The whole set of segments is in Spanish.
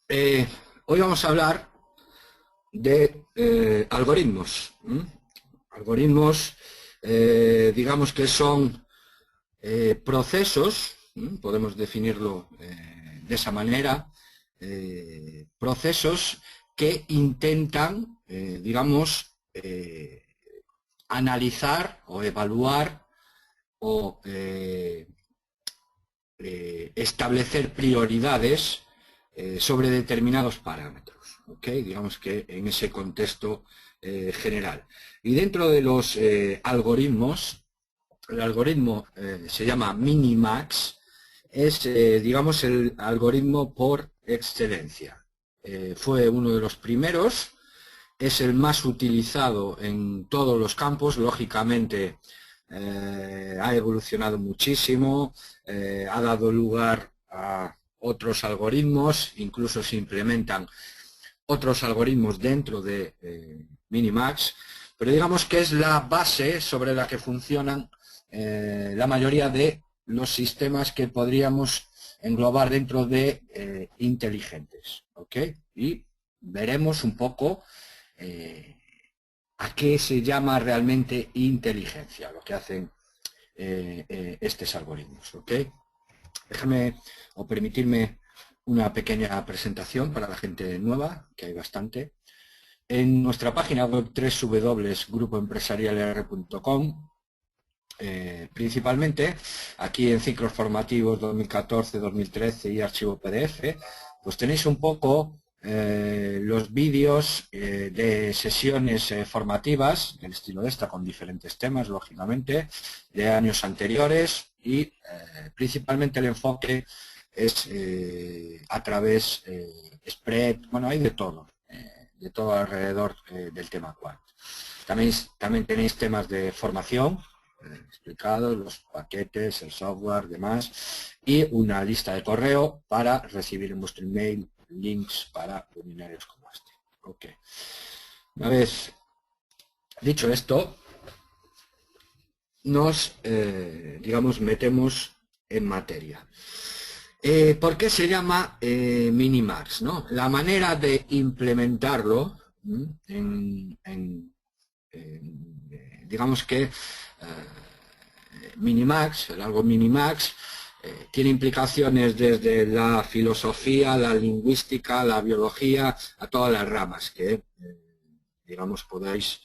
Eh, Hoy vamos a hablar de algoritmos. Algoritmos, digamos que son procesos, podemos definirlo de esa manera, procesos que intentan, digamos, analizar o evaluar o establecer prioridades sobre determinados parámetros, ¿ok? Digamos que en ese contexto general. Y dentro de los algoritmos, el algoritmo se llama Minimax, es, digamos, el algoritmo por excelencia. Fue uno de los primeros, es el más utilizado en todos los campos, lógicamente ha evolucionado muchísimo, ha dado lugar a otros algoritmos, incluso se implementan otros algoritmos dentro de Minimax, pero digamos que es la base sobre la que funcionan la mayoría de los sistemas que podríamos englobar dentro de inteligentes, ¿ok? Y veremos un poco eh, a qué se llama realmente inteligencia, lo que hacen estos algoritmos, ¿ok? Déjame o permitirme una pequeña presentación para la gente nueva, que hay bastante. En nuestra página web www.grupoempresarialr.com, principalmente aquí en ciclos formativos 2014, 2013 y archivo PDF, pues tenéis un poco los vídeos de sesiones formativas del estilo de esta, con diferentes temas, lógicamente, de años anteriores y principalmente el enfoque es a través spread, bueno, hay de todo alrededor del tema quant. También tenéis temas de formación explicados, los paquetes, el software, demás, y una lista de correo para recibir en vuestro email links para webinarios como este. Ok. Una vez dicho esto, nos, digamos, metemos en materia. ¿Por qué se llama Minimax? ¿No? La manera de implementarlo digamos que Minimax, el algo Minimax, tiene implicaciones desde la filosofía, la lingüística, la biología, a todas las ramas que, digamos, podáis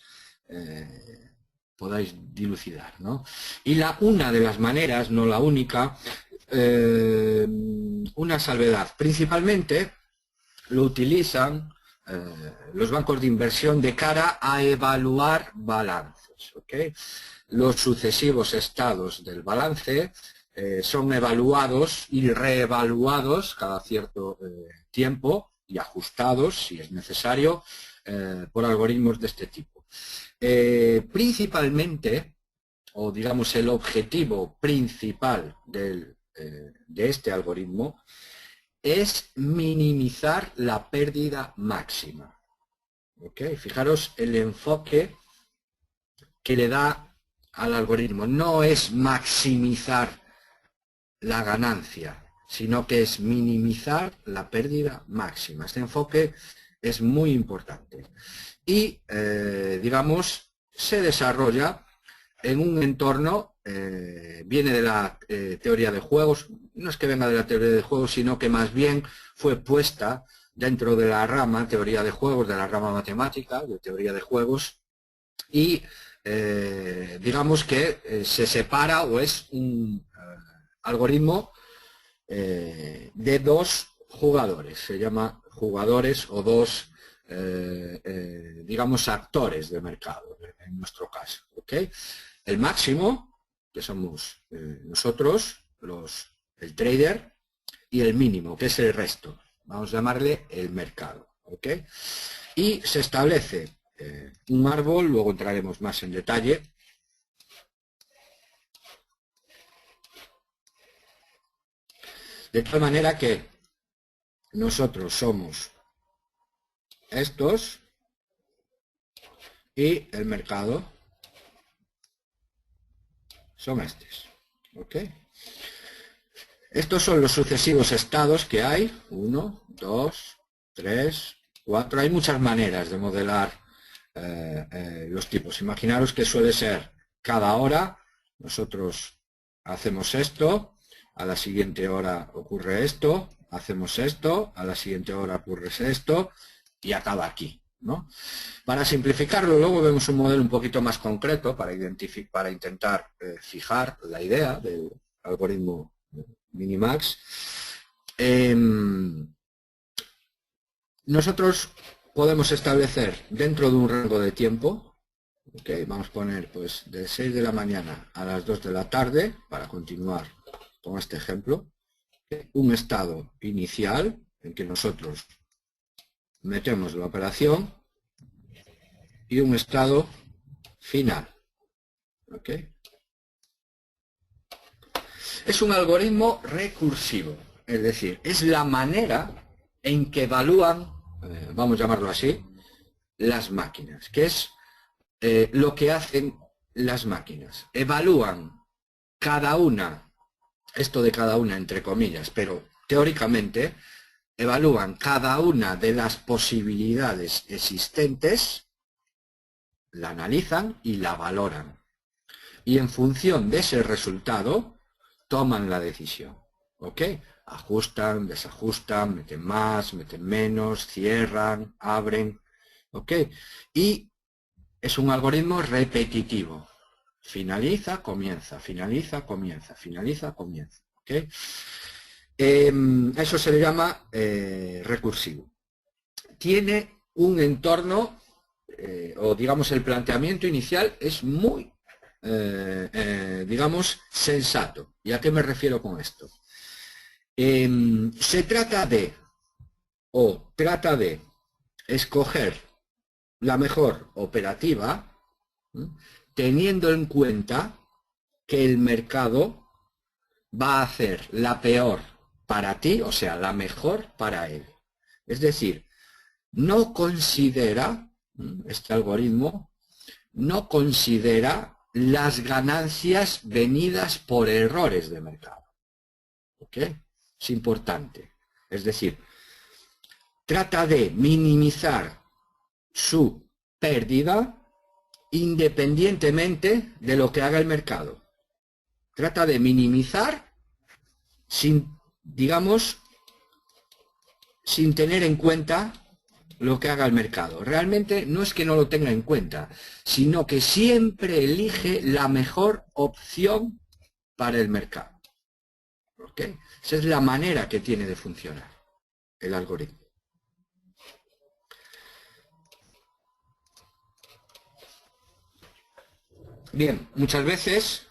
dilucidar, ¿no? Y una de las maneras, no la única, una salvedad. Principalmente lo utilizan los bancos de inversión de cara a evaluar balances, ¿ok? Los sucesivos estados del balance son evaluados y reevaluados cada cierto tiempo y ajustados, si es necesario, por algoritmos de este tipo. Principalmente, o digamos el objetivo principal de este algoritmo, es minimizar la pérdida máxima. ¿Okay? Fijaros el enfoque que le da al algoritmo. No es maximizar la ganancia, sino que es minimizar la pérdida máxima. Este enfoque es muy importante. Y, digamos, se desarrolla en un entorno, viene de la teoría de juegos, no es que venga de la teoría de juegos, sino que más bien fue puesta dentro de la rama teoría de juegos, de la rama matemática, de teoría de juegos, y digamos que se separa o es un algoritmo de dos jugadores, se llama jugadores o dos, digamos, actores de mercado, en nuestro caso, ¿ok? El máximo, que somos nosotros, el trader, y el mínimo, que es el resto. Vamos a llamarle el mercado, ¿ok? Y se establece un árbol, luego entraremos más en detalle, de tal manera que nosotros somos estos y el mercado son estos, ¿ok? Estos son los sucesivos estados que hay, 1, 2, 3, 4. Hay muchas maneras de modelar los tipos. Imaginaros que suele ser cada hora, nosotros hacemos esto, a la siguiente hora ocurre esto, hacemos esto, a la siguiente hora ocurre esto y acaba aquí, ¿no? Para simplificarlo, luego vemos un modelo un poquito más concreto para intentar fijar la idea del algoritmo Minimax. Nosotros podemos establecer dentro de un rango de tiempo, okay, vamos a poner pues de 6 de la mañana a las 2 de la tarde, para continuar con este ejemplo, un estado inicial en que nosotros metemos la operación y un estado final. ¿Okay? Es un algoritmo recursivo, es decir, es la manera en que evalúan, vamos a llamarlo así, las máquinas, que es lo que hacen las máquinas. Evalúan cada una, esto de cada una entre comillas, pero teóricamente evalúan cada una de las posibilidades existentes, la analizan y la valoran. Y en función de ese resultado, toman la decisión. ¿Ok? Ajustan, desajustan, meten más, meten menos, cierran, abren. ¿Ok? Y es un algoritmo repetitivo. Finaliza, comienza, finaliza, comienza, finaliza, comienza. ¿Ok? Eso se le llama recursivo. Tiene un entorno, o digamos el planteamiento inicial es muy, digamos, sensato. ¿Y a qué me refiero con esto? Se trata de, escoger la mejor operativa, teniendo en cuenta que el mercado va a hacer la peor para ti, o sea, la mejor para él. Es decir, no considera, este algoritmo, no considera las ganancias venidas por errores de mercado. ¿Ok? Es importante. Es decir, trata de minimizar su pérdida independientemente de lo que haga el mercado. Trata de minimizar sin, digamos, sin tener en cuenta lo que haga el mercado. Realmente no es que no lo tenga en cuenta, sino que siempre elige la mejor opción para el mercado. ¿Ok? Esa es la manera que tiene de funcionar el algoritmo. Bien, muchas veces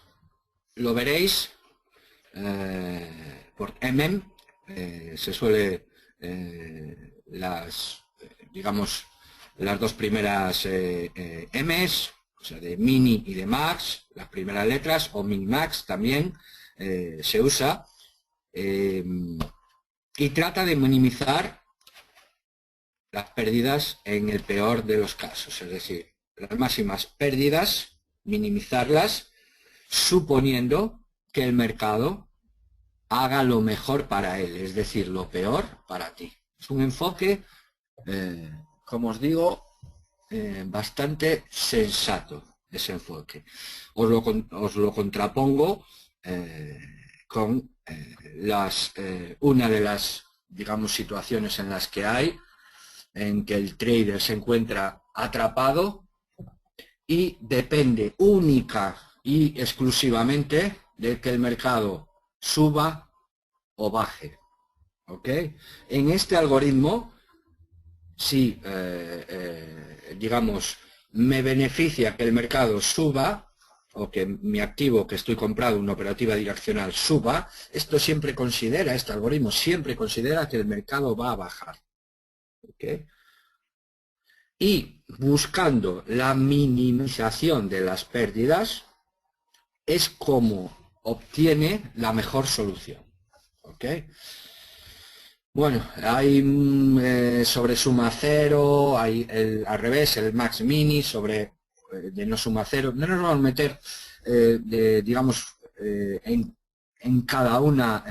lo veréis por se suele digamos, las dos primeras M's, o sea, de mini y de max, las primeras letras, o minimax también se usa, y trata de minimizar las pérdidas en el peor de los casos, es decir, las máximas pérdidas, minimizarlas, suponiendo que el mercado haga lo mejor para él, es decir, lo peor para ti. Es un enfoque, como os digo, bastante sensato, ese enfoque. Os lo contrapongo con una de las, digamos, situaciones en las que hay, en que el trader se encuentra atrapado y depende única y exclusivamente de que el mercado suba o baje. ¿Ok? En este algoritmo, si, digamos, me beneficia que el mercado suba, o que mi activo que estoy comprando, una operativa direccional, suba, esto siempre considera, este algoritmo siempre considera que el mercado va a bajar. ¿Ok? Y buscando la minimización de las pérdidas es como obtiene la mejor solución. ¿Ok? Bueno, hay sobre suma cero, hay al revés, el max mini, sobre de no suma cero. No nos vamos a meter, digamos, en cada una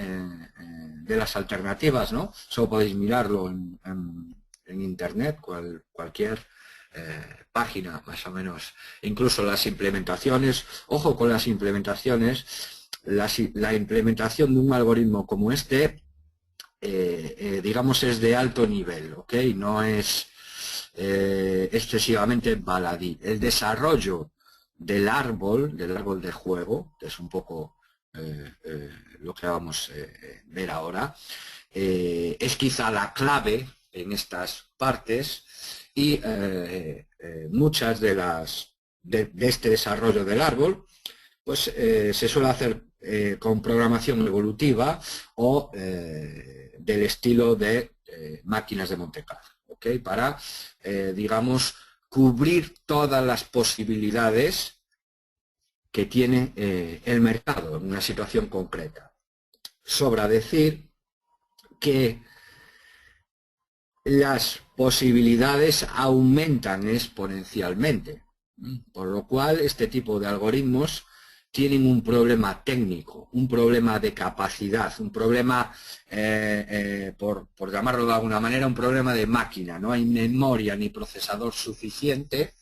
de las alternativas, ¿no? Solo podéis mirarlo en Internet, cualquier página más o menos, incluso las implementaciones. Ojo con las implementaciones, la implementación de un algoritmo como este, digamos, es de alto nivel, ¿ok? No es excesivamente baladí. El desarrollo del árbol de juego, que es un poco lo que vamos a ver ahora, es quizá la clave en estas partes, y muchas de este desarrollo del árbol pues se suele hacer con programación evolutiva o del estilo de máquinas de Monte Carlo, ¿okay? Para, digamos, cubrir todas las posibilidades que tiene el mercado en una situación concreta. Sobra decir que las posibilidades aumentan exponencialmente, por lo cual este tipo de algoritmos tienen un problema técnico, un problema de capacidad, un problema, por llamarlo de alguna manera, un problema de máquina. No hay memoria ni procesador suficiente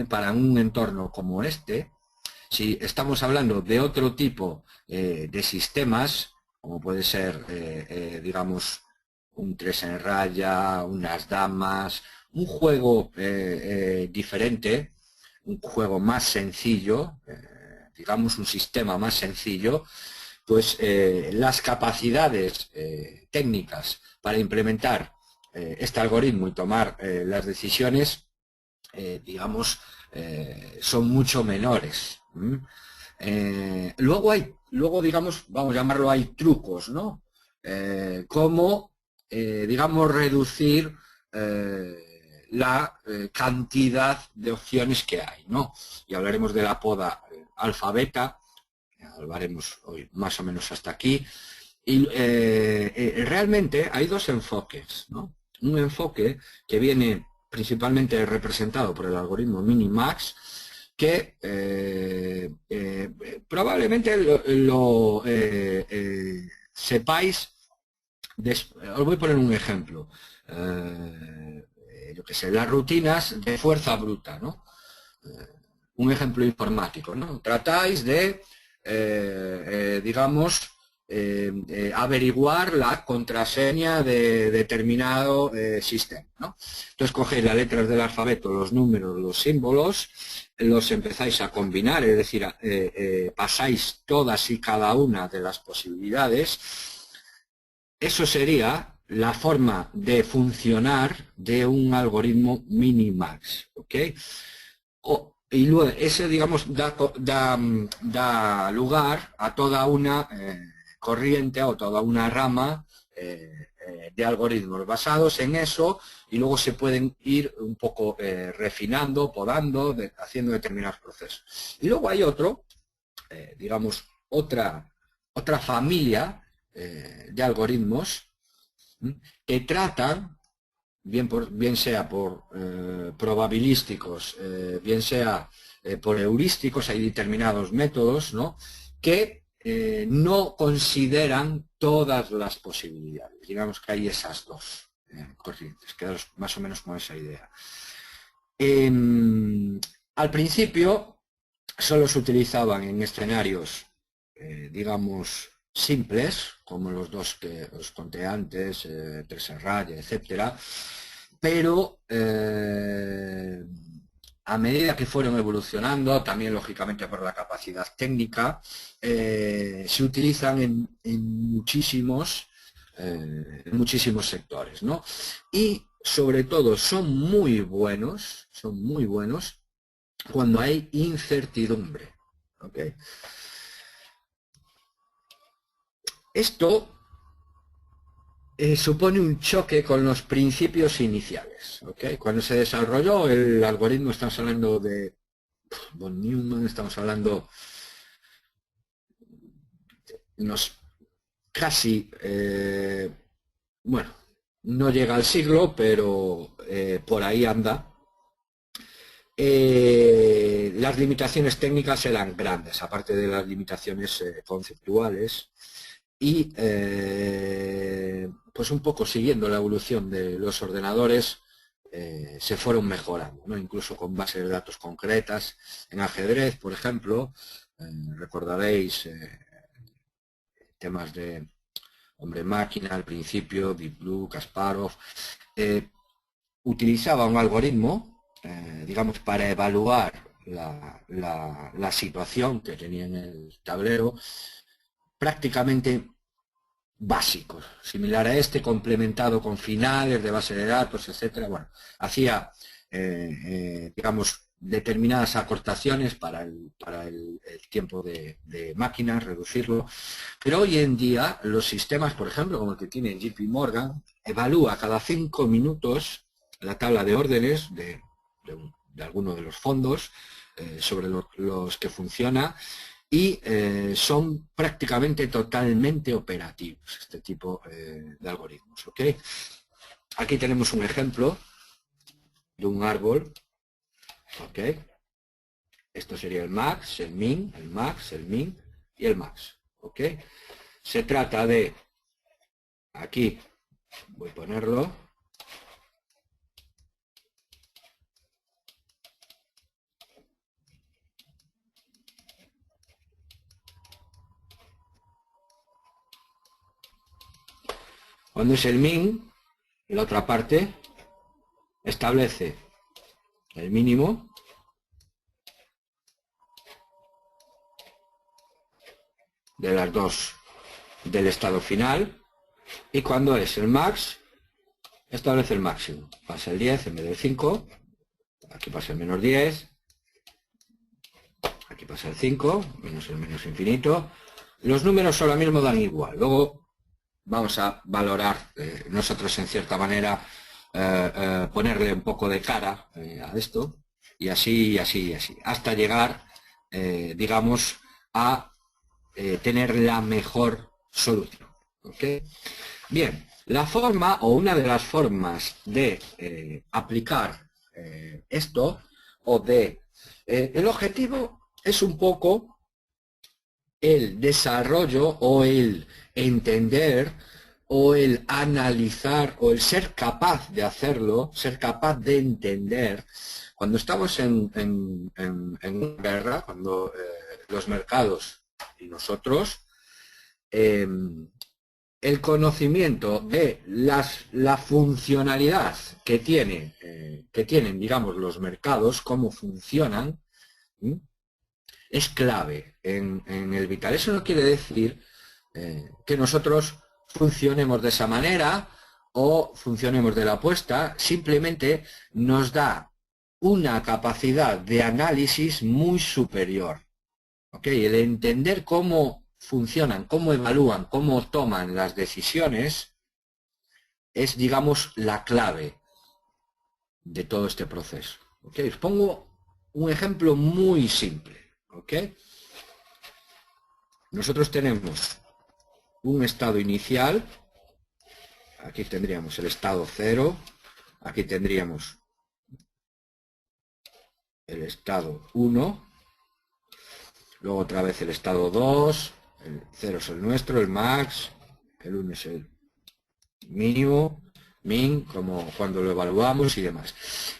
para un entorno como este. Si estamos hablando de otro tipo de sistemas, como puede ser, digamos, un 3 en raya, unas damas, un juego diferente, un juego más sencillo, digamos un sistema más sencillo, pues las capacidades técnicas para implementar este algoritmo y tomar las decisiones, digamos, son mucho menores. Luego, digamos, vamos a llamarlo, hay trucos, ¿no? Como, digamos, reducir la cantidad de opciones que hay, ¿no? Y hablaremos de la poda alfa-beta, hablaremos hoy más o menos hasta aquí. Y realmente hay dos enfoques, ¿no? Un enfoque que viene principalmente representado por el algoritmo Minimax, que probablemente lo sepáis. Os voy a poner un ejemplo. Yo qué sé, las rutinas de fuerza bruta, ¿no? Un ejemplo informático, ¿no? Tratáis de, digamos, averiguar la contraseña de determinado sistema, ¿no? Entonces cogéis las letras del alfabeto, los números, los símbolos, los empezáis a combinar, es decir, pasáis todas y cada una de las posibilidades. Eso sería la forma de funcionar de un algoritmo Minimax, ¿ok? Y luego ese, digamos, da lugar a toda una corriente o toda una rama de algoritmos basados en eso, y luego se pueden ir un poco refinando, podando, haciendo determinados procesos. Y luego hay otro, digamos, otra familia de algoritmos que tratan, bien sea por probabilísticos, bien sea por heurísticos. Hay determinados métodos, ¿no?, que no consideran todas las posibilidades. Digamos que hay esas dos corrientes, quedaros más o menos con esa idea. Al principio solo se utilizaban en escenarios, digamos, simples, como los dos que os conté antes, 3 en raya, etcétera, pero a medida que fueron evolucionando, también lógicamente por la capacidad técnica, se utilizan en muchísimos sectores, ¿no? Y sobre todo son muy buenos cuando hay incertidumbre, ¿ok? Esto supone un choque con los principios iniciales, ¿ok? Cuando se desarrolló el algoritmo, estamos hablando de von Neumann, estamos hablando casi, bueno, no llega al siglo, pero por ahí anda. Las limitaciones técnicas eran grandes, aparte de las limitaciones conceptuales, y pues un poco siguiendo la evolución de los ordenadores se fueron mejorando, ¿no? Incluso con bases de datos concretas. En ajedrez, por ejemplo, recordaréis temas de hombre-máquina al principio, Deep Blue, Kasparov, utilizaba un algoritmo, digamos, para evaluar la situación que tenía en el tablero, prácticamente básicos, similar a este, complementado con finales de base de datos, etcétera. Bueno, hacía, digamos, determinadas acortaciones para el tiempo de máquina, reducirlo. Pero hoy en día los sistemas, por ejemplo, como el que tiene JP Morgan, evalúa cada 5 minutos la tabla de órdenes de alguno de los fondos sobre los que funciona, y son prácticamente totalmente operativos este tipo de algoritmos. ¿Ok? Aquí tenemos un ejemplo de un árbol. ¿Ok? Esto sería el max, el min, el max, el min y el max. ¿Ok? Se trata de, aquí voy a ponerlo, cuando es el min, la otra parte establece el mínimo de las dos del estado final, y cuando es el max establece el máximo. Pasa el 10 en vez del 5, aquí pasa el menos 10, aquí pasa el 5, menos el menos infinito. Los números ahora mismo dan igual. Luego vamos a valorar nosotros en cierta manera, ponerle un poco de cara a esto, y así, hasta llegar, digamos, a tener la mejor solución. ¿Ok? Bien, la forma, o una de las formas de aplicar esto, o de el objetivo es un poco el desarrollo, o el entender, o el analizar, o el ser capaz de hacerlo, ser capaz de entender. Cuando estamos en guerra, cuando los mercados y nosotros, el conocimiento de la funcionalidad que tienen, digamos, los mercados, cómo funcionan, ¿sí?, es clave en el vital. Eso no quiere decir que nosotros funcionemos de esa manera o funcionemos de la apuesta, simplemente nos da una capacidad de análisis muy superior. ¿Ok? El entender cómo funcionan, cómo evalúan, cómo toman las decisiones es, digamos, la clave de todo este proceso. ¿Ok? Os pongo un ejemplo muy simple. ¿Ok? Nosotros tenemos un estado inicial, aquí tendríamos el estado 0, aquí tendríamos el estado 1, luego otra vez el estado 2, el 0 es el nuestro, el max, el 1 es el mínimo, min, como cuando lo evaluamos y demás.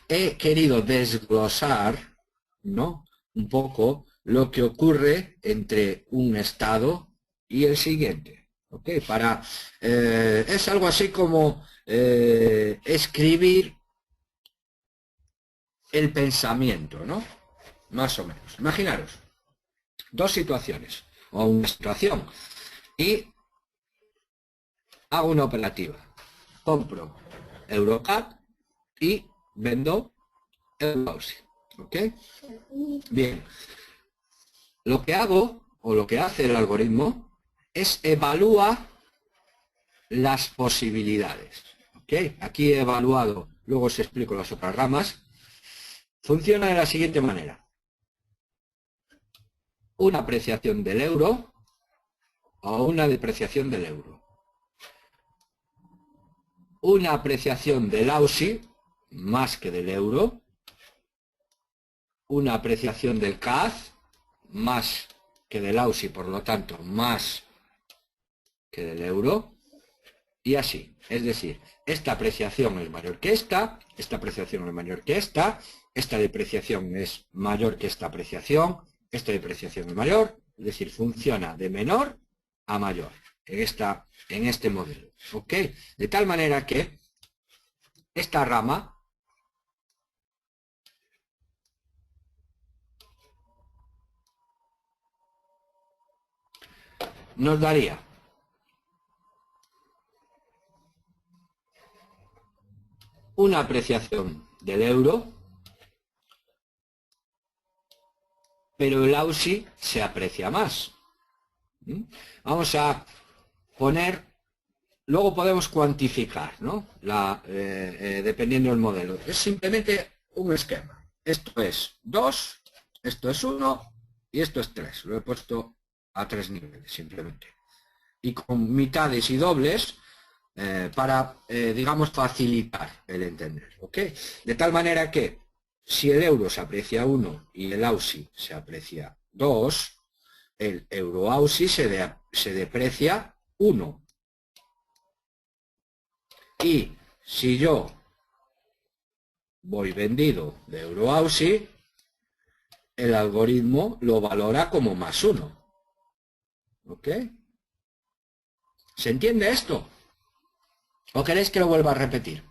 He querido desglosar, ¿no?, un poco lo que ocurre entre un estado y el siguiente. ¿Ok? Es algo así como escribir el pensamiento, ¿no? Más o menos. Imaginaros dos situaciones o una situación y hago una operativa. Compro Eurocat y vendo Eurobausi. ¿Ok? Bien. Lo que hago, o lo que hace el algoritmo, es evalúa las posibilidades. ¿Ok? Aquí he evaluado, luego os explico las otras ramas. Funciona de la siguiente manera. Una apreciación del euro o una depreciación del euro. Una apreciación del AUSI más que del euro. Una apreciación del CAD más que del AUSI, por lo tanto, más que del euro, y así. Es decir, esta apreciación es mayor que esta apreciación es mayor que esta depreciación es mayor que esta depreciación es mayor, es decir, funciona de menor a mayor en este modelo, ¿ok? De tal manera que esta rama nos daría una apreciación del euro, pero el AUSI se aprecia más. Vamos a poner, luego podemos cuantificar, ¿no? Dependiendo del modelo. Es simplemente un esquema. Esto es 2, esto es 1 y esto es 3. Lo he puesto a 3 niveles simplemente. Y con mitades y dobles para, digamos, facilitar el entender. ¿Ok? De tal manera que si el euro se aprecia 1 y el AUSI se aprecia 2, el euro AUSI se deprecia 1. Y si yo voy vendido de euro AUSI, el algoritmo lo valora como más 1. ¿Ok? ¿Se entiende esto? ¿O queréis que lo vuelva a repetir?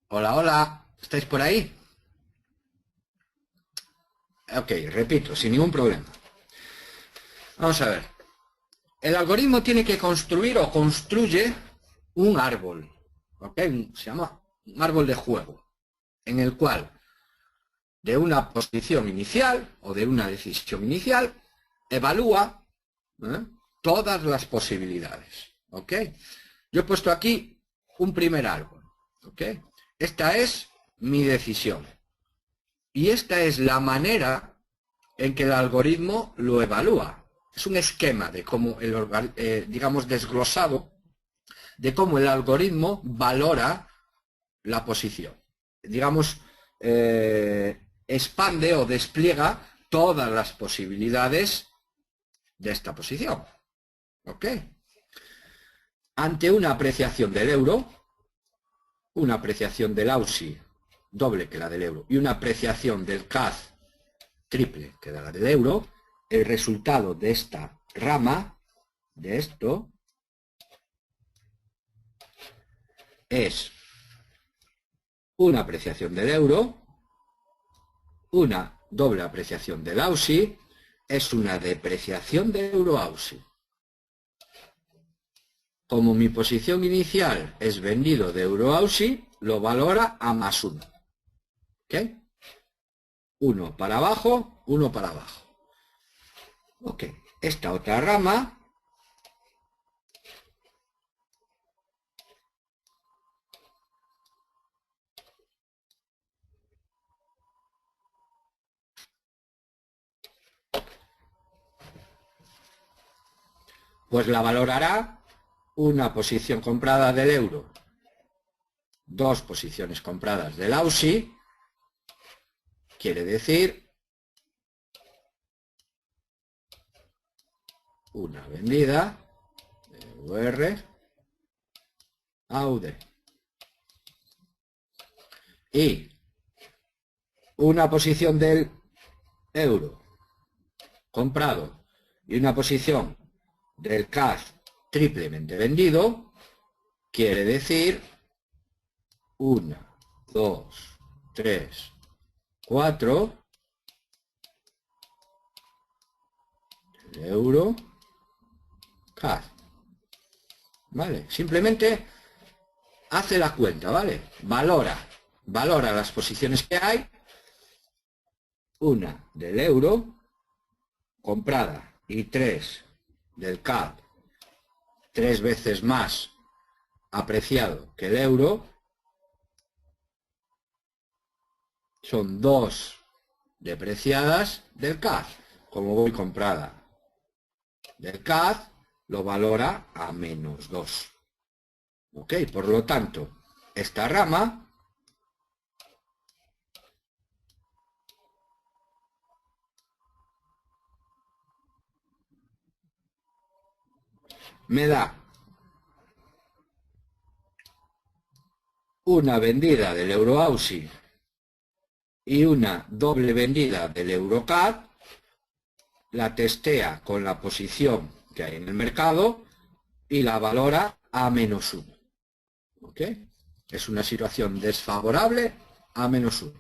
Hola, hola, ¿estáis por ahí? Ok, repito, sin ningún problema. Vamos a ver. El algoritmo tiene que construir o construye un árbol. ¿Ok? Se llama un árbol de juego, en el cual de una posición inicial o de una decisión inicial evalúa todas las posibilidades. ¿Ok? Yo he puesto aquí un primer árbol. ¿Ok? Esta es mi decisión. Y esta es la manera en que el algoritmo lo evalúa. Es un esquema de cómo, digamos, desglosado, de cómo el algoritmo valora la posición. Digamos, expande o despliega todas las posibilidades de esta posición. ¿Ok? Ante una apreciación del euro, una apreciación del AUSI doble que la del euro y una apreciación del CAD triple que da la del euro, el resultado de esta rama, de esto, es una apreciación del euro, una doble apreciación del AUSI, es una depreciación del euro AUSI. Como mi posición inicial es vendido de euro AUSI, lo valora a más 1. ¿Ok? 1 para abajo, 1 para abajo. Ok, esta otra rama pues la valorará una posición comprada del euro, dos posiciones compradas del AUSI, quiere decir una vendida de UR a UD y una posición del euro comprado y una posición del CAD triplemente vendido, quiere decir 1, 2, 3, 4 euro CAD. ¿Vale? Simplemente hace la cuenta, ¿vale? Valora las posiciones que hay, una del euro comprada y 3 del CAD, 3 veces más apreciado que el euro, son 2 depreciadas del CAD. Como voy comprada del CAD, lo valora a menos 2. ¿Ok? Por lo tanto, esta rama me da una vendida del Euro-AUSI y una doble vendida del EuroCAD, la testea con la posición que hay en el mercado y la valora a -1. ¿Ok? Es una situación desfavorable a -1.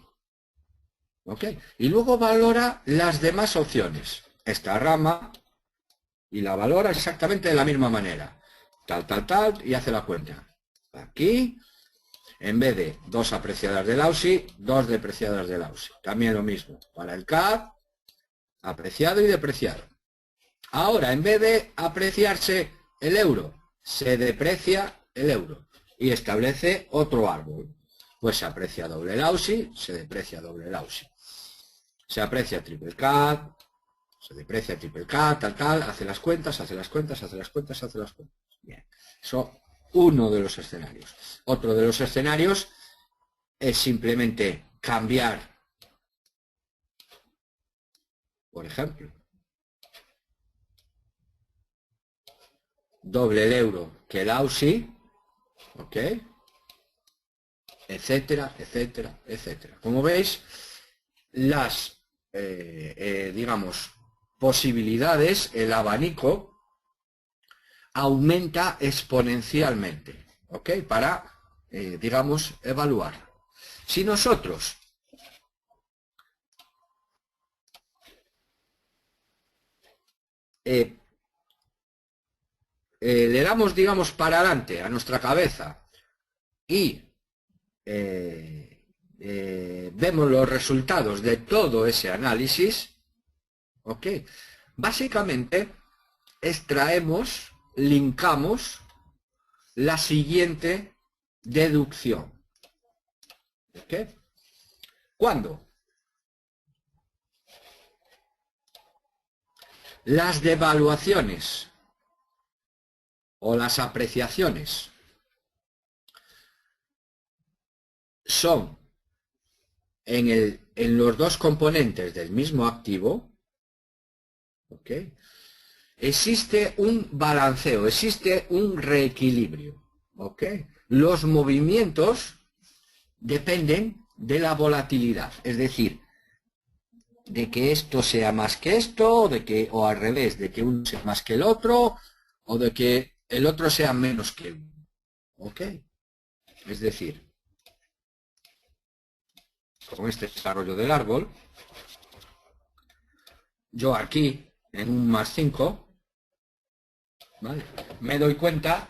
¿Ok? Y luego valora las demás opciones. Esta rama, y la valora exactamente de la misma manera. Tal, y hace la cuenta. Aquí, en vez de 2 apreciadas del AUSI, 2 depreciadas del AUSI. También lo mismo. Para el CAD, apreciado y depreciado. Ahora, en vez de apreciarse el euro, se deprecia el euro y establece otro árbol. Pues se aprecia doble el AUSI, se deprecia doble el AUSI. Se aprecia triple CAD, se deprecia triple CAD, tal, hace las cuentas. Bien, eso uno de los escenarios. Otro de los escenarios es simplemente cambiar, por ejemplo, doble el euro que el AUSI, ¿ok? Etcétera. Como veis, las, digamos, posibilidades, el abanico, aumenta exponencialmente, ¿ok? Para, digamos, evaluar. Si nosotros le damos, digamos, para adelante a nuestra cabeza y vemos los resultados de todo ese análisis, ¿ok? Básicamente extraemos, linkamos la siguiente deducción. ¿Ok? Cuando las devaluaciones o las apreciaciones son en los dos componentes del mismo activo, ¿ok? Existe un balanceo, existe un reequilibrio, ¿ok? Los movimientos dependen de la volatilidad, es decir, de que esto sea más que esto, o al revés, de que uno sea más que el otro, o de que el otro sea menos que uno, ¿ok? Es decir, con este desarrollo del árbol, yo aquí, en un +5, ¿vale? Me doy cuenta,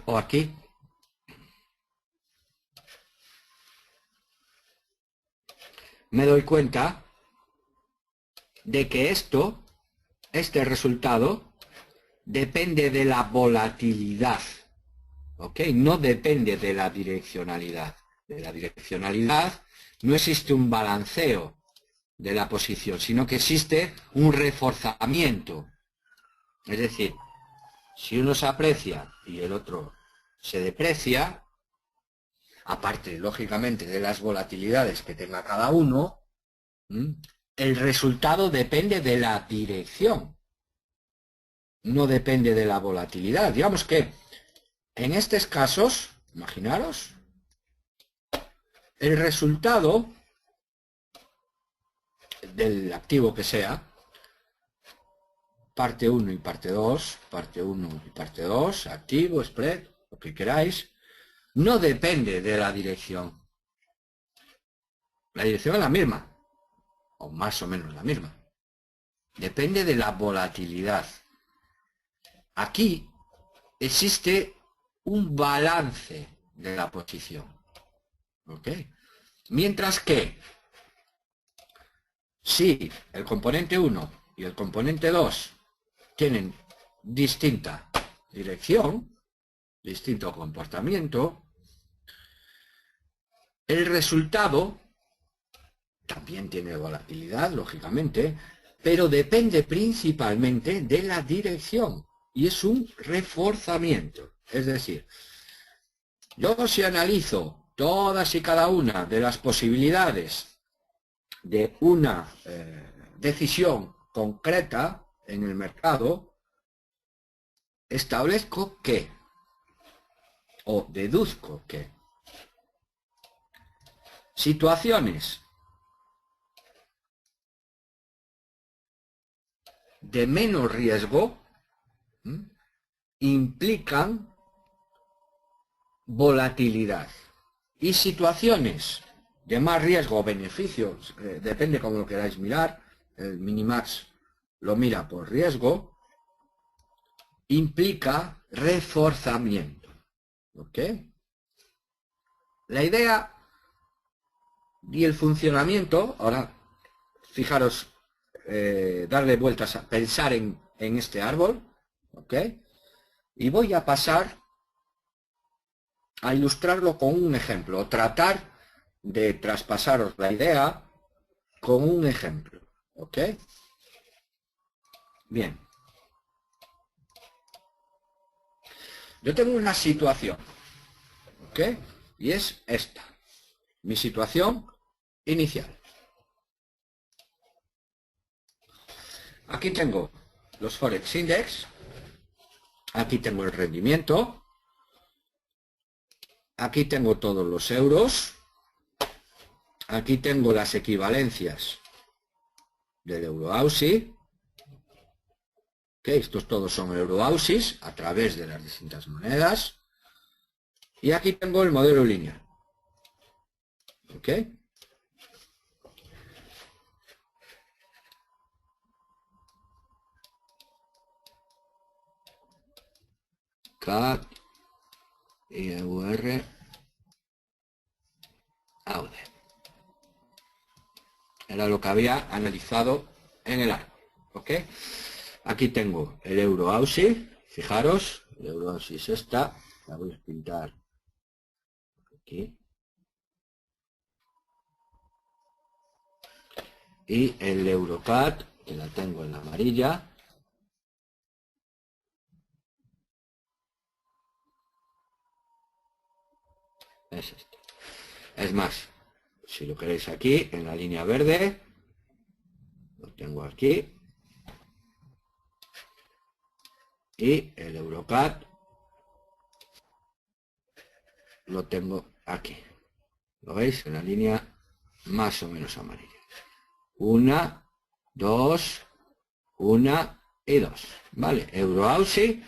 o aquí, me doy cuenta de que este resultado, depende de la volatilidad, ¿ok? No depende de la direccionalidad. De la direccionalidad no existe un balanceo de la posición, sino que existe un reforzamiento. Es decir, si uno se aprecia y el otro se deprecia, aparte, lógicamente, de las volatilidades que tenga cada uno, el resultado depende de la dirección, no depende de la volatilidad. Digamos que en estos casos, imaginaros, el resultado del activo que sea, parte 1 y parte 2, parte 1 y parte 2, activo, spread, lo que queráis, no depende de la dirección. La dirección es la misma, o más o menos la misma. Depende de la volatilidad. Aquí existe un balance de la posición. ¿Ok? Mientras que si el componente 1 y el componente 2 tienen distinta dirección, distinto comportamiento, el resultado también tiene volatilidad, lógicamente, pero depende principalmente de la dirección y es un reforzamiento. Es decir, yo si analizo todas y cada una de las posibilidades de una decisión concreta en el mercado, establezco que, o deduzco que, situaciones de menos riesgo implican volatilidad y situaciones de más riesgo o beneficios, depende cómo lo queráis mirar, el Minimax lo mira por riesgo, implica reforzamiento. ¿Ok? La idea y el funcionamiento, ahora fijaros, darle vueltas a pensar en este árbol, ¿ok? Y voy a pasar a ilustrarlo con un ejemplo, o tratar de traspasaros la idea con un ejemplo, ¿ok? Bien. Yo tengo una situación, ¿ok? Y es esta, mi situación inicial. Aquí tengo los Forex Index, aquí tengo el rendimiento, aquí tengo todos los euros, aquí tengo las equivalencias del Euro-Aussie, que estos todos son Euro-Aussies a través de las distintas monedas, y aquí tengo el modelo lineal. ¿Ok? CAD y EUR AUD. Era lo que había analizado en el árbol. ¿Ok? Aquí tengo el Euro-Aussie. Fijaros, el Euro-Aussie es esta. La voy a pintar aquí. Y el EuroCAD, que la tengo en la amarilla. Es este. Es más, si lo queréis aquí, en la línea verde, lo tengo aquí. Y el EuroCAD lo tengo aquí. ¿Lo veis? En la línea más o menos amarilla. Una, dos, una y dos. ¿Vale? Euro-Aussie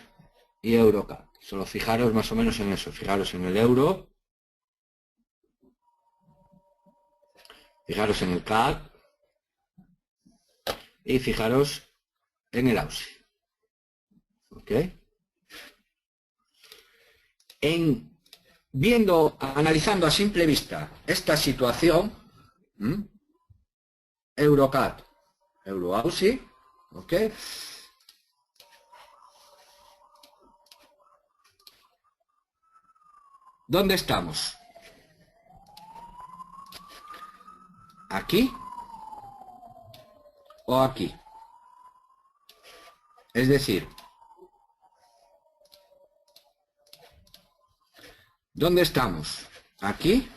y EuroCAD. Solo fijaros más o menos en eso. Fijaros en el euro. Fijaros en el CAD. Y fijaros en el Aussie. ¿Ok? Analizando a simple vista esta situación, EuroCAD, Euro-Aussie, ¿ok? ¿Dónde estamos? ¿Aquí o aquí? Es decir, ¿dónde estamos? ¿Aquí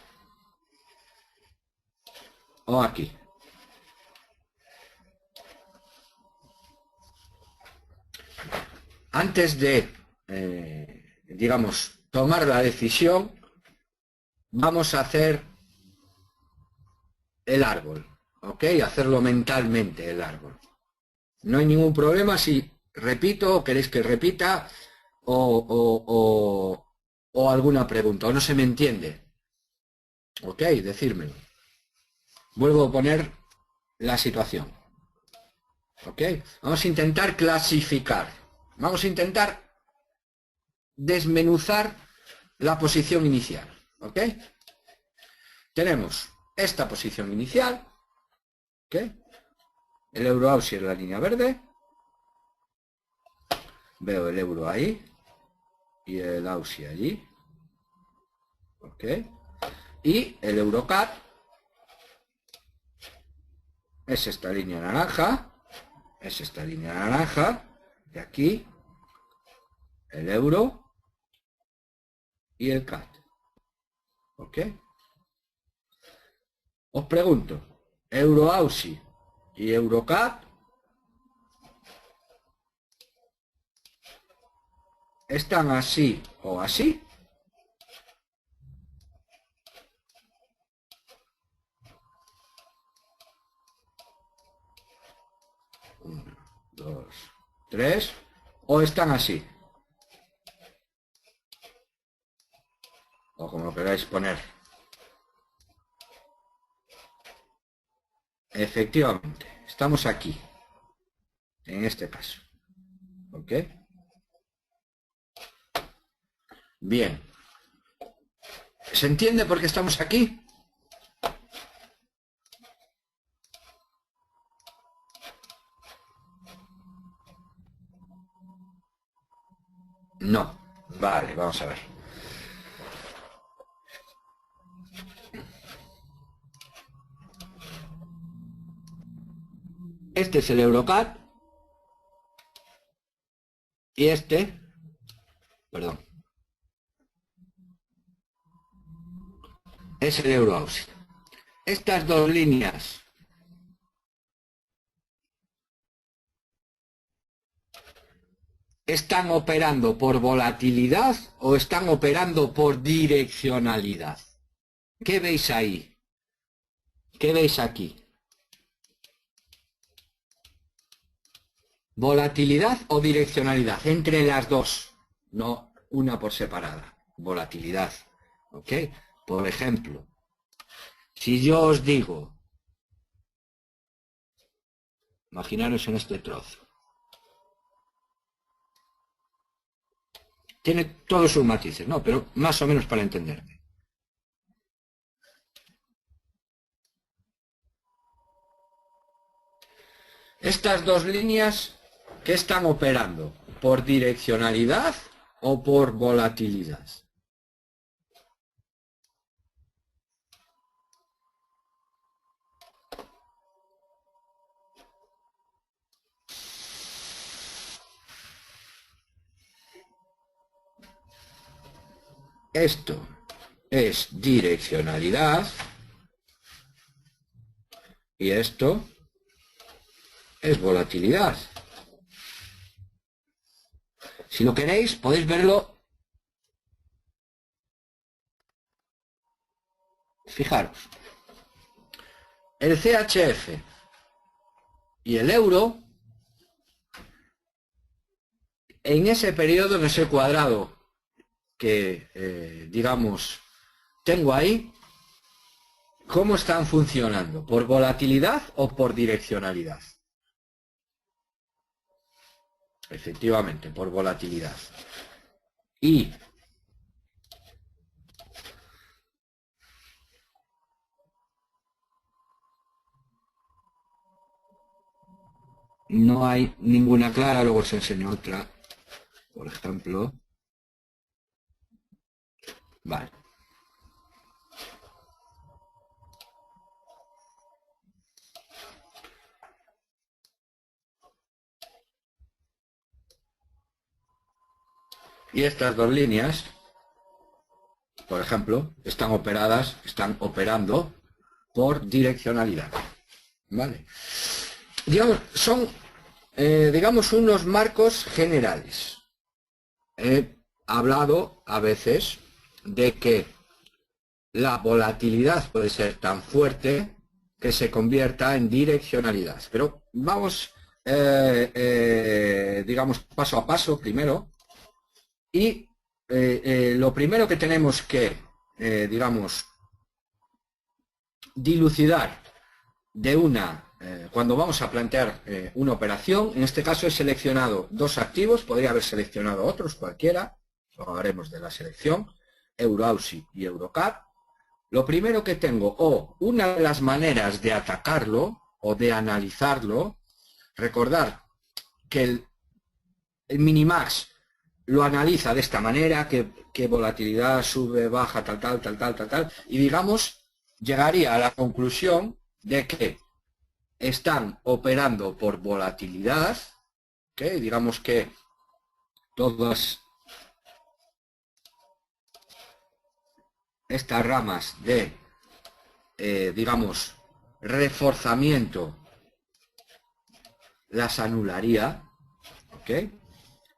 o aquí? Antes de, digamos, tomar la decisión, vamos a hacer el árbol, ¿ok? Hacerlo mentalmente el árbol. No hay ningún problema si repito, o queréis que repita, o alguna pregunta, o no se me entiende. ¿Ok? Decírmelo. Vuelvo a poner la situación. ¿Ok? Vamos a intentar clasificar. Vamos a intentar desmenuzar la posición inicial. ¿Ok? Tenemos esta posición inicial. ¿Ok? El Euro-Aussie en la línea verde. Veo el euro ahí. Y el Aussie allí. ¿Ok? Y el EuroCAD es esta línea naranja. Es esta línea naranja. De aquí. El euro. Y el CAD. ¿Ok? Os pregunto, Euro-Aussie y EuroCAD, están así o así. Uno, dos, tres. O están así. O como lo queráis poner. Efectivamente, estamos aquí. En este caso. ¿Ok? Bien. ¿Se entiende por qué estamos aquí? No. Vale, vamos a ver. Este es el EuroCAD. Y este, perdón, es el EuroAusi. Estas dos líneas ¿están operando por volatilidad o están operando por direccionalidad? ¿Qué veis ahí? ¿Qué veis aquí? ¿Volatilidad o direccionalidad? Entre las dos, no una por separada. Volatilidad. ¿Ok? Por ejemplo, si yo os digo, imaginaros en este trozo, tiene todos sus matices, ¿no? Pero más o menos para entenderme. Estas dos líneas, ¿qué están operando? ¿Por direccionalidad o por volatilidad? Esto es direccionalidad y esto es volatilidad. Si lo queréis, podéis verlo. Fijaros, el CHF y el euro, en ese periodo, en ese cuadrado que, digamos, tengo ahí, ¿cómo están funcionando? ¿Por volatilidad o por direccionalidad? Efectivamente, por volatilidad. Y no hay ninguna clara, luego os enseño otra, por ejemplo. Vale. Y estas dos líneas, por ejemplo, están operando por direccionalidad. ¿Vale? Digamos, son, digamos, unos marcos generales. He hablado a veces de que la volatilidad puede ser tan fuerte que se convierta en direccionalidad. Pero vamos, digamos, paso a paso primero. Y lo primero que tenemos que, digamos, dilucidar de cuando vamos a plantear una operación, en este caso he seleccionado dos activos, podría haber seleccionado otros, cualquiera, luego hablaremos de la selección, EuroAusi y EuroCAD. Lo primero que tengo, o una de las maneras de atacarlo o de analizarlo, recordar que el Minimax lo analiza de esta manera, que volatilidad sube, baja, tal, y digamos, llegaría a la conclusión de que están operando por volatilidad, ¿okay? Digamos que todas estas ramas de, digamos, reforzamiento las anularía, ¿ok?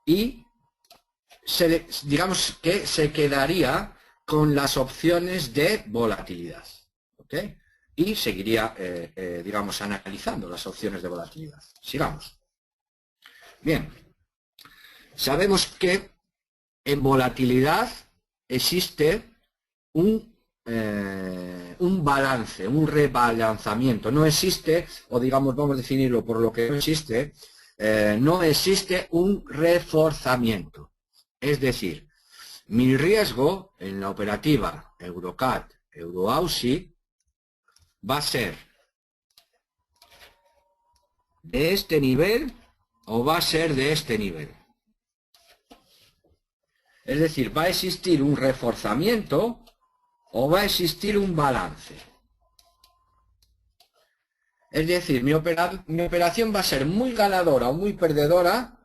Y digamos que se quedaría con las opciones de volatilidad. ¿Ok? Y seguiría, digamos, analizando las opciones de volatilidad. Sigamos. Bien. Sabemos que en volatilidad existe un balance, un rebalanzamiento. No existe, o digamos, vamos a definirlo por lo que no existe un reforzamiento. Es decir, mi riesgo en la operativa EuroCAD, EuroAUSI va a ser de este nivel o va a ser de este nivel. Es decir, va a existir un reforzamiento o va a existir un balance. Es decir, mi operación va a ser muy ganadora o muy perdedora,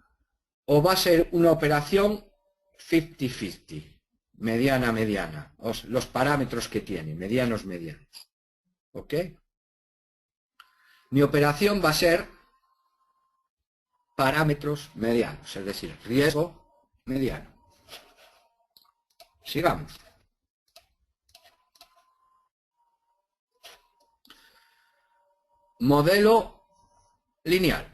o va a ser una operación 50-50, mediana, los parámetros que tiene, medianos. ¿Ok? Mi operación va a ser parámetros medianos, es decir, riesgo mediano. Sigamos. Modelo lineal.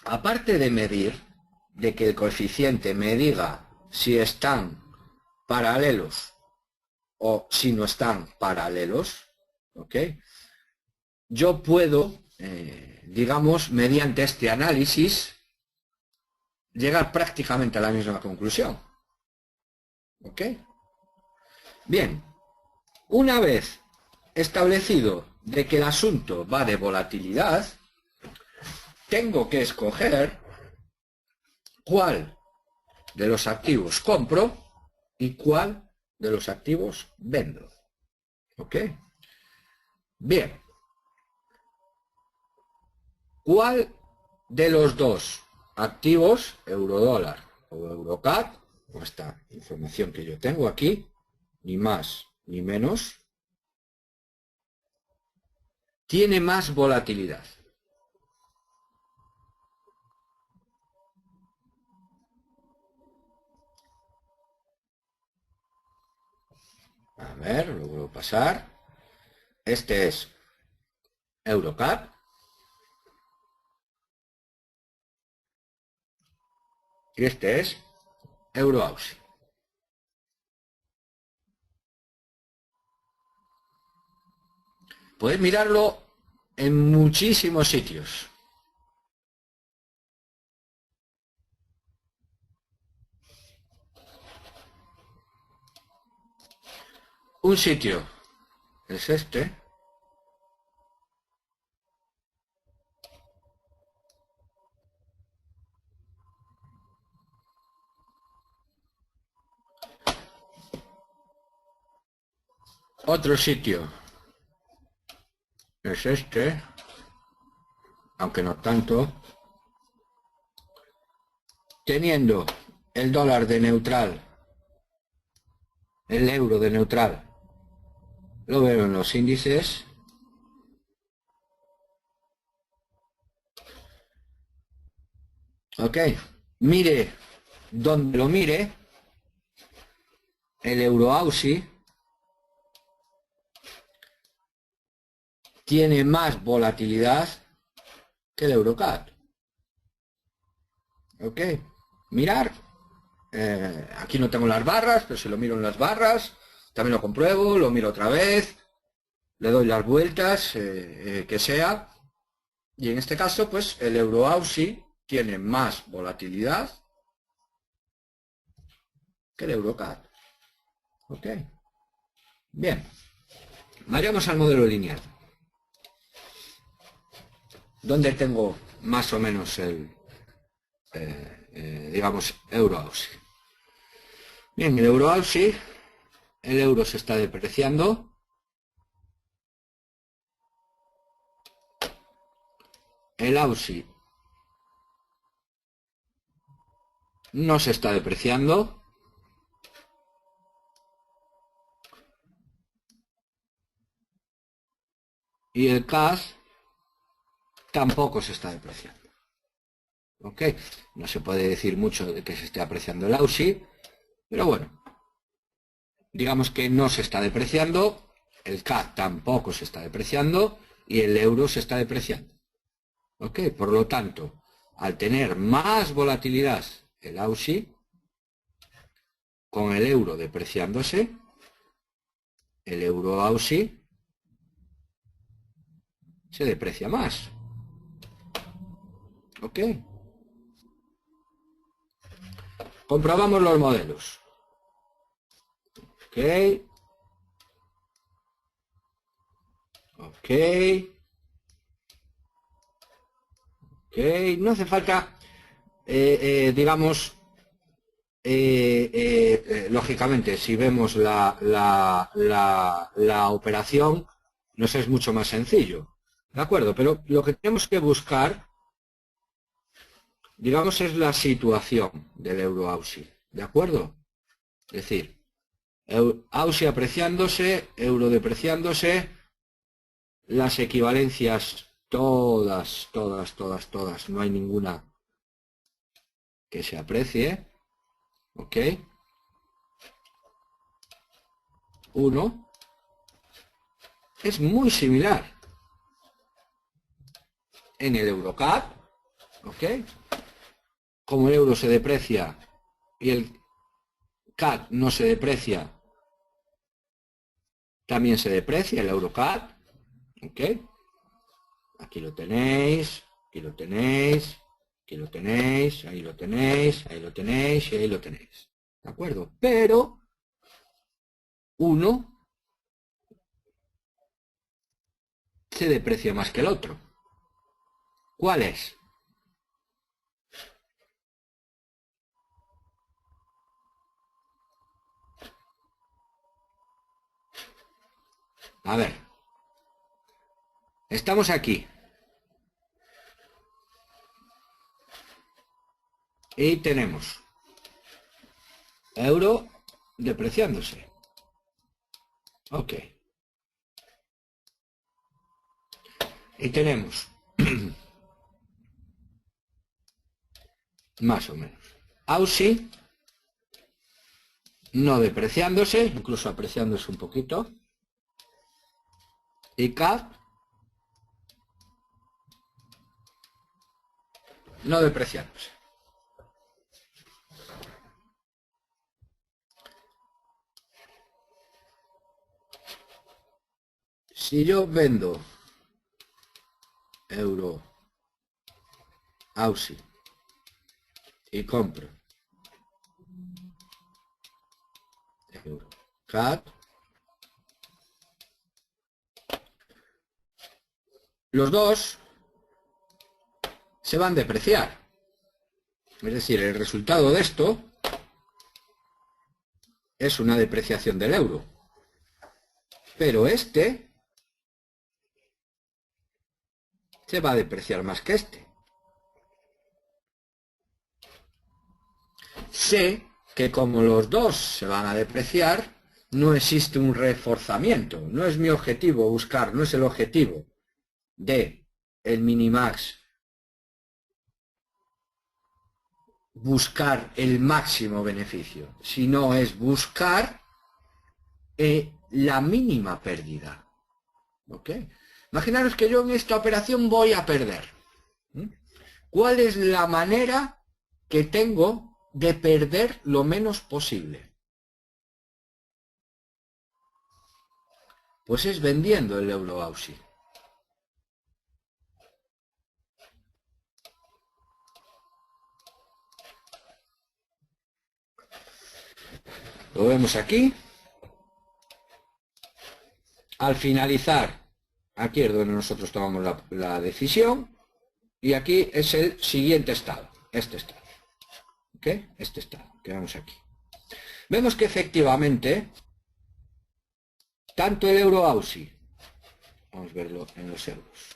Aparte de medir, de que el coeficiente me diga si están paralelos o si no están paralelos, ¿ok? Yo puedo, digamos, mediante este análisis, llegar prácticamente a la misma conclusión. ¿Ok? Bien, una vez establecido de que el asunto va de volatilidad, tengo que escoger cuál de los activos compro y cuál de los activos vendo. ¿Ok? Bien. ¿Cuál de los dos activos, eurodólar o eurocad, con esta información que yo tengo aquí, ni más ni menos, tiene más volatilidad? A ver, lo vuelvo a pasar. Este es EuroCAD. Y este es EuroAUSI. Podéis mirarlo en muchísimos sitios. Un sitio es este. Otro sitio es este, aunque no tanto. Teniendo el dólar de neutral, el euro de neutral, lo veo en los índices. Ok, mire donde lo mire, el EuroAUSI tiene más volatilidad que el EuroCAD. Ok, mirar. Aquí no tengo las barras, pero si lo miro en las barras, también lo compruebo, lo miro otra vez, le doy las vueltas, que sea. Y en este caso, pues el EuroAUSI tiene más volatilidad que el EuroCAD. Ok. Bien. Vayamos al modelo lineal. ¿Dónde tengo más o menos el, digamos, EuroAUSI? Bien, el EuroAUSI, el euro se está depreciando. El AUSI no se está depreciando. y el CAD tampoco se está depreciando. ¿Ok? No se puede decir mucho de que se esté apreciando el AUSI, pero bueno, digamos que no se está depreciando, el CAD tampoco se está depreciando y el euro se está depreciando. ¿Ok? Por lo tanto, al tener más volatilidad el AUSI, con el euro depreciándose, el euro AUSI se deprecia más. ¿Ok? Comprobamos los modelos. Ok. Ok. Ok. No hace falta, digamos, lógicamente, si vemos la operación, nos es mucho más sencillo. ¿De acuerdo? Pero lo que tenemos que buscar, digamos, es la situación del euro AUSI. ¿De acuerdo? Es decir, AUSI apreciándose, euro depreciándose, las equivalencias todas, no hay ninguna que se aprecie. ¿Ok? 1 es muy similar en el EuroCAD. ¿Ok? Como el euro se deprecia y el CAD no se deprecia, también se deprecia el EuroCAD. ¿Ok? Aquí lo tenéis, aquí lo tenéis, aquí lo tenéis, ahí lo tenéis, ahí lo tenéis y ahí lo tenéis. ¿De acuerdo? Pero uno se deprecia más que el otro. ¿Cuál es? A ver. Estamos aquí. Y tenemos euro depreciándose. Ok. Y tenemos más o menos AUSI no depreciándose, incluso apreciándose un poquito. Y CAD no depreciándose. Si yo vendo euro AUSI y compro euro CAD, los dos se van a depreciar. Es decir, el resultado de esto es una depreciación del euro. Pero este se va a depreciar más que este. Sé que como los dos se van a depreciar, no existe un reforzamiento. No es mi objetivo buscar, no es el objetivo de el minimax buscar el máximo beneficio, sino es buscar la mínima pérdida. ¿Ok? Imaginaros que yo en esta operación voy a perder. ¿Cuál es la manera que tengo de perder lo menos posible? Pues es vendiendo el euro AUSI. Lo vemos aquí. Al finalizar, aquí es donde nosotros tomamos la decisión. Y aquí es el siguiente estado. Este estado. ¿Ok? Este estado. Que vemos aquí. Vemos que efectivamente, tanto el euro AUSI, vamos a verlo en los euros,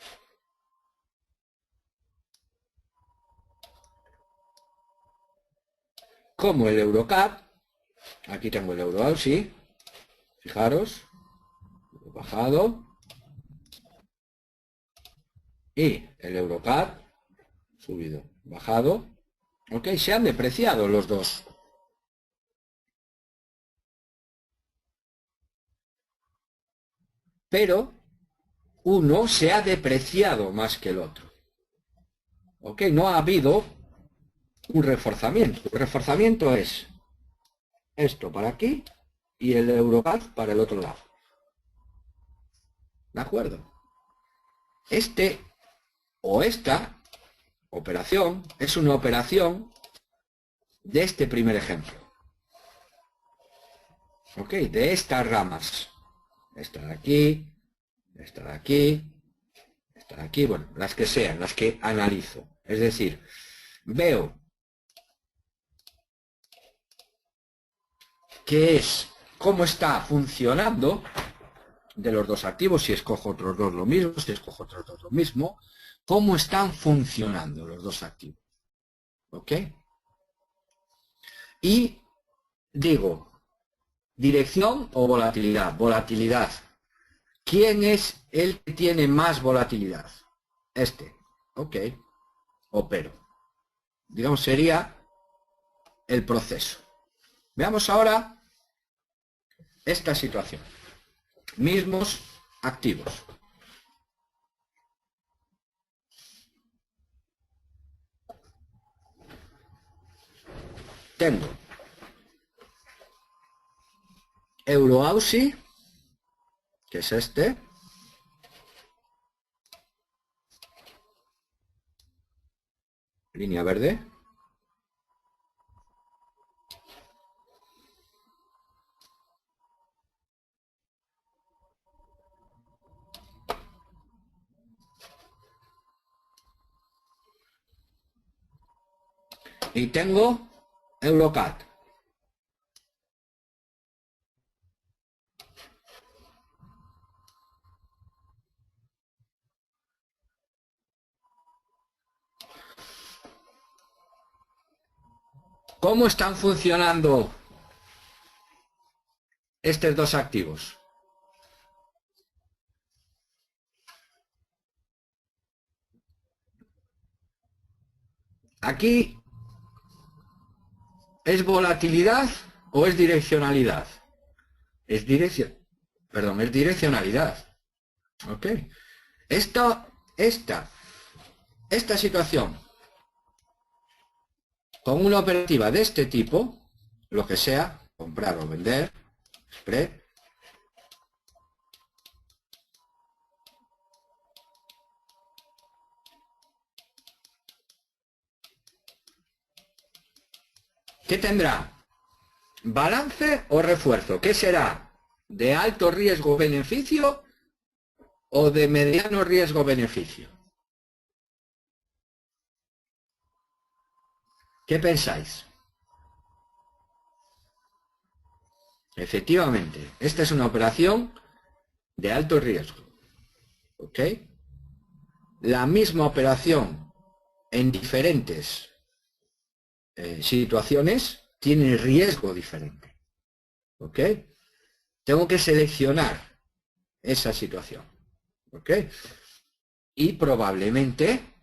como el EuroCAD, aquí tengo el euro AUSI, fijaros, he bajado, y el EuroCAD, subido, bajado, ok, se han depreciado los dos. Pero uno se ha depreciado más que el otro. Ok, no ha habido un reforzamiento. El reforzamiento es esto para aquí y el EuroCAD para el otro lado. ¿De acuerdo? Este o esta operación es una operación de este primer ejemplo. ¿Ok? De estas ramas. Esta de aquí, esta de aquí, esta de aquí, bueno, las que sean, las que analizo. Es decir, veo qué es, cómo está funcionando de los dos activos, si escojo otros dos lo mismo, si escojo otros dos lo mismo, cómo están funcionando los dos activos. ¿Ok? Y digo, dirección o volatilidad. Volatilidad. ¿Quién es el que tiene más volatilidad? Este. Ok. Opero. Digamos, sería el proceso. Veamos ahora esta situación. Mismos activos. Tengo Euro-Aussie, que es este. Línea verde. Y tengo EuroCAD. ¿Cómo están funcionando estos dos activos? Aquí, ¿es volatilidad o es direccionalidad? Es direccionalidad. ¿Ok? Esta situación con una operativa de este tipo, lo que sea, comprar o vender, spread, ¿qué tendrá? ¿Balance o refuerzo? ¿Qué será? ¿De alto riesgo-beneficio o de mediano riesgo-beneficio? ¿Qué pensáis? Efectivamente, esta es una operación de alto riesgo. ¿Ok? La misma operación en diferentes situaciones tiene riesgo diferente. ¿Ok? Tengo que seleccionar esa situación. ¿Ok? Y probablemente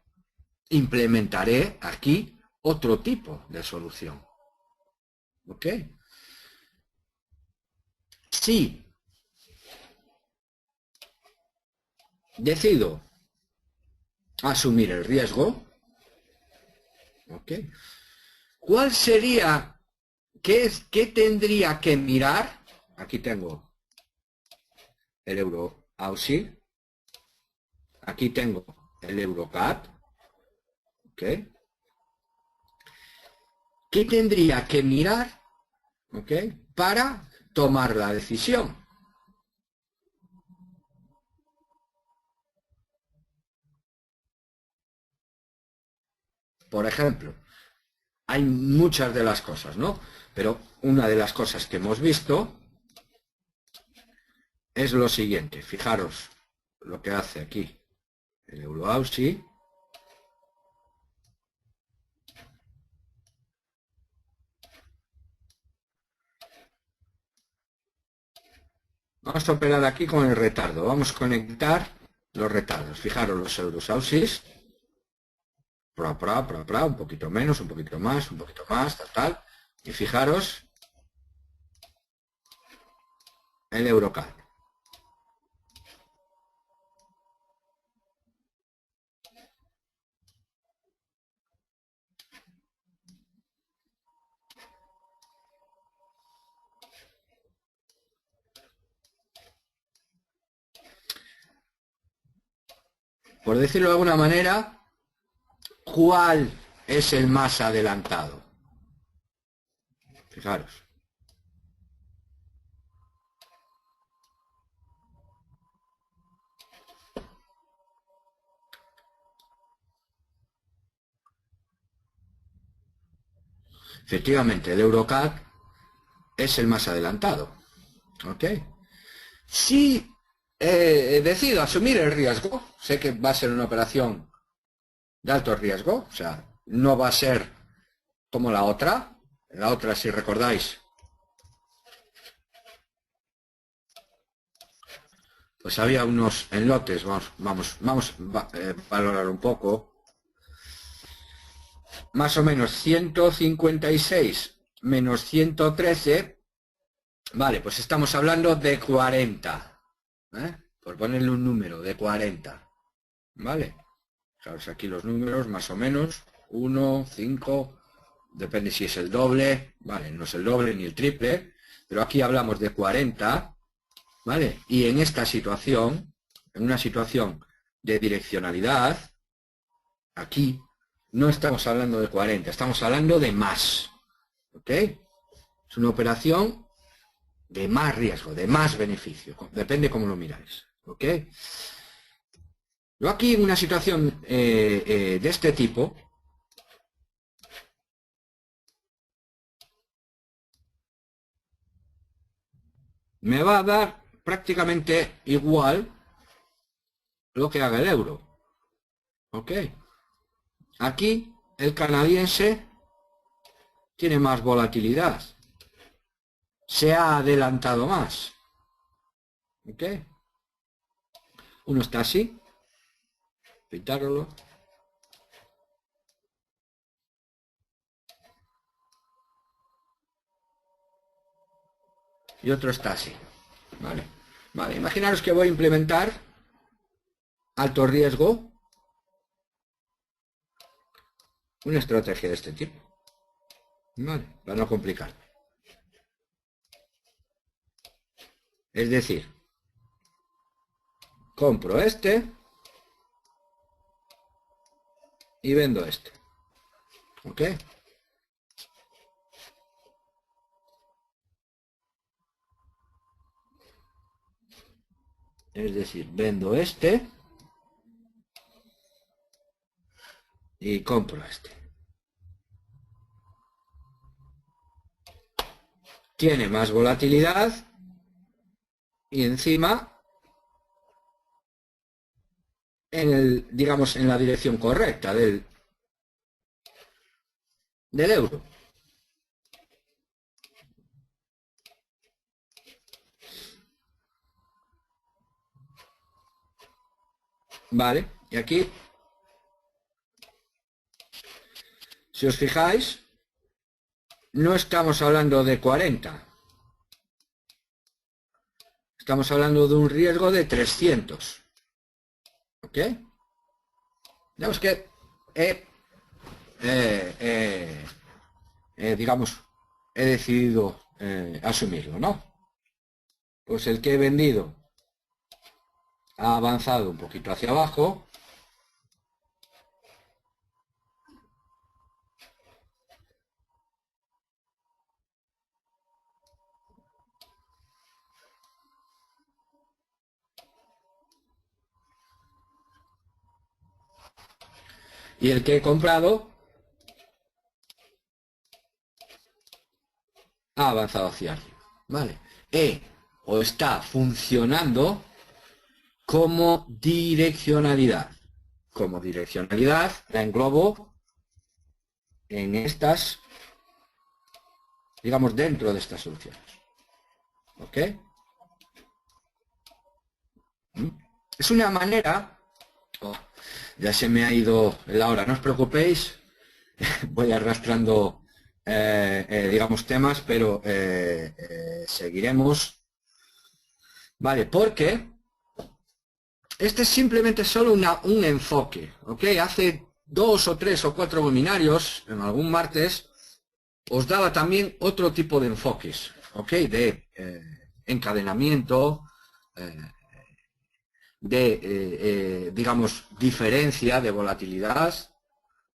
implementaré aquí otro tipo de solución. ¿Ok? Si decido asumir el riesgo, ¿ok? ¿Cuál sería, qué tendría que mirar? Aquí tengo el Euro-Aussie, aquí tengo el EuroCAD, ¿ok? ¿Qué tendría que mirar, ¿ok?, para tomar la decisión? Por ejemplo, hay muchas de las cosas, ¿no? Pero una de las cosas que hemos visto es lo siguiente. Fijaros lo que hace aquí el Euro-Aussie. Vamos a operar aquí con el retardo. Vamos a conectar los retardos. Fijaros los pseudosausis. Un poquito menos, un poquito más, tal. Y fijaros el Eurocat. Por decirlo de alguna manera, ¿cuál es el más adelantado? Fijaros. Efectivamente, el Eurocat es el más adelantado. ¿Ok? Si decido asumir el riesgo, sé que va a ser una operación de alto riesgo, o sea, no va a ser como la otra. La otra, si recordáis, pues había unos enlotes, vamos a valorar un poco. Más o menos 156 menos 113, vale, pues estamos hablando de 40, por ponerle un número, de 40, ¿vale? Fijaros aquí los números, más o menos, 1, 5, depende si es el doble, vale, no es el doble ni el triple, pero aquí hablamos de 40, ¿vale? Y en esta situación, en una situación de direccionalidad, aquí no estamos hablando de 40, estamos hablando de más, ¿ok? Es una operación de más riesgo, de más beneficio, depende cómo lo miráis, ¿ok? Yo aquí en una situación de este tipo, me va a dar prácticamente igual lo que haga el euro, ¿ok? Aquí el canadiense tiene más volatilidad, se ha adelantado más, ¿ok? Uno está así, pintarlo, y otro está así, ¿vale? Vale, imaginaros que voy a implementar alto riesgo, una estrategia de este tipo, ¿vale? Para no complicar. Es decir, compro este y vendo este, ¿ok? Es decir, vendo este y compro este. Tiene más volatilidad y encima digamos, en la dirección correcta del euro. Vale, y aquí, si os fijáis, no estamos hablando de 40. Estamos hablando de un riesgo de 300. ¿Ok? Digamos que digamos, he decidido asumirlo, ¿no? Pues el que he vendido ha avanzado un poquito hacia abajo. Y el que he comprado ha avanzado hacia arriba. ¿Vale? O está funcionando como direccionalidad. Como direccionalidad la englobo en estas, digamos, dentro de estas soluciones. ¿Ok? Es una manera... Oh, ya se me ha ido la hora, no os preocupéis, voy arrastrando, digamos, temas, pero seguiremos. Vale, porque este es simplemente solo un enfoque, ¿ok? Hace 2 o 3 o 4 webinarios, en algún martes, os daba también otro tipo de enfoques, ¿ok? De encadenamiento, digamos, diferencia de volatilidad,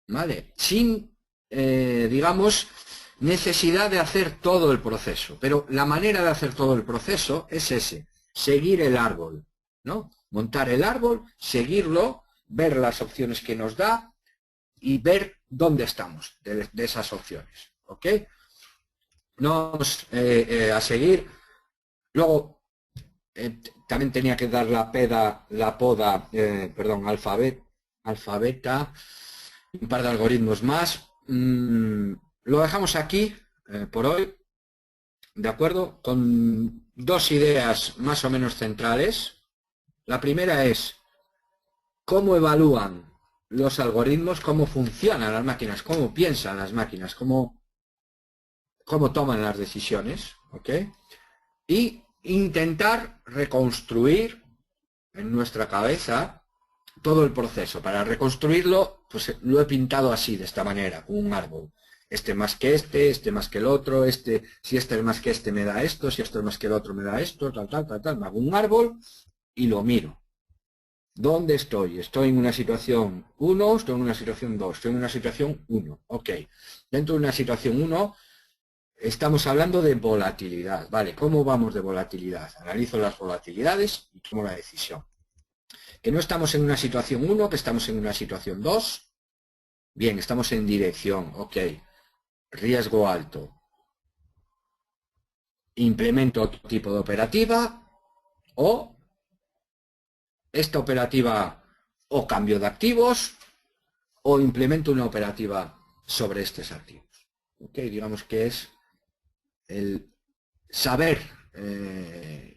¿vale? Sin, digamos, necesidad de hacer todo el proceso. Pero la manera de hacer todo el proceso es ese, seguir el árbol, ¿no? Montar el árbol, seguirlo, ver las opciones que nos da y ver dónde estamos de esas opciones, ¿ok? Vamos a seguir. Luego, también tenía que dar la poda, perdón, alfabeta, un par de algoritmos más. Lo dejamos aquí por hoy, ¿de acuerdo? Con 2 ideas más o menos centrales. La primera es cómo evalúan los algoritmos, cómo funcionan las máquinas, cómo piensan las máquinas, cómo toman las decisiones, ¿ok? Y intentar reconstruir en nuestra cabeza todo el proceso. Para reconstruirlo, pues lo he pintado así, de esta manera, un árbol. Este más que este más que el otro, si este es más que este me da esto, si esto es más que el otro me da esto, tal. Me hago un árbol y lo miro. ¿Dónde estoy? Estoy en una situación 1, estoy en una situación 2, estoy en una situación 1. Ok. Dentro de una situación 1 estamos hablando de volatilidad. Vale, ¿cómo vamos de volatilidad? Analizo las volatilidades y tomo la decisión. Que no estamos en una situación 1, que estamos en una situación 2. Bien, estamos en dirección. Ok. Riesgo alto. Implemento otro tipo de operativa o esta operativa o cambio de activos o implemento una operativa sobre estos activos. Ok, digamos que es el saber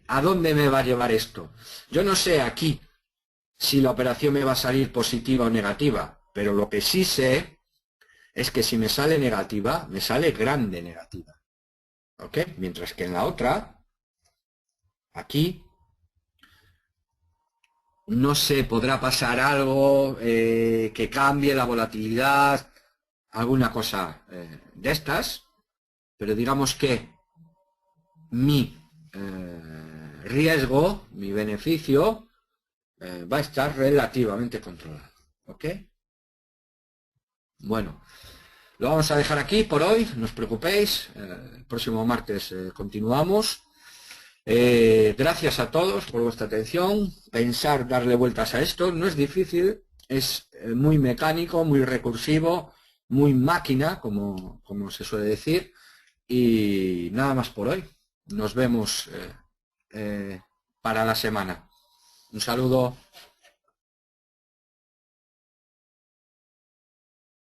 a dónde me va a llevar esto. Yo no sé aquí si la operación me va a salir positiva o negativa, pero lo que sí sé es que si me sale negativa, me sale grande negativa. ¿Ok? Mientras que en la otra, aquí, no sé, podrá pasar algo que cambie la volatilidad, alguna cosa de estas, pero digamos que mi riesgo, mi beneficio, va a estar relativamente controlado. ¿Ok? Bueno, lo vamos a dejar aquí por hoy, no os preocupéis, el próximo martes continuamos. Gracias a todos por vuestra atención. Pensar, darle vueltas a esto, no es difícil, es muy mecánico, muy recursivo, muy máquina, como se suele decir. Y nada más por hoy. Nos vemos para la semana. Un saludo.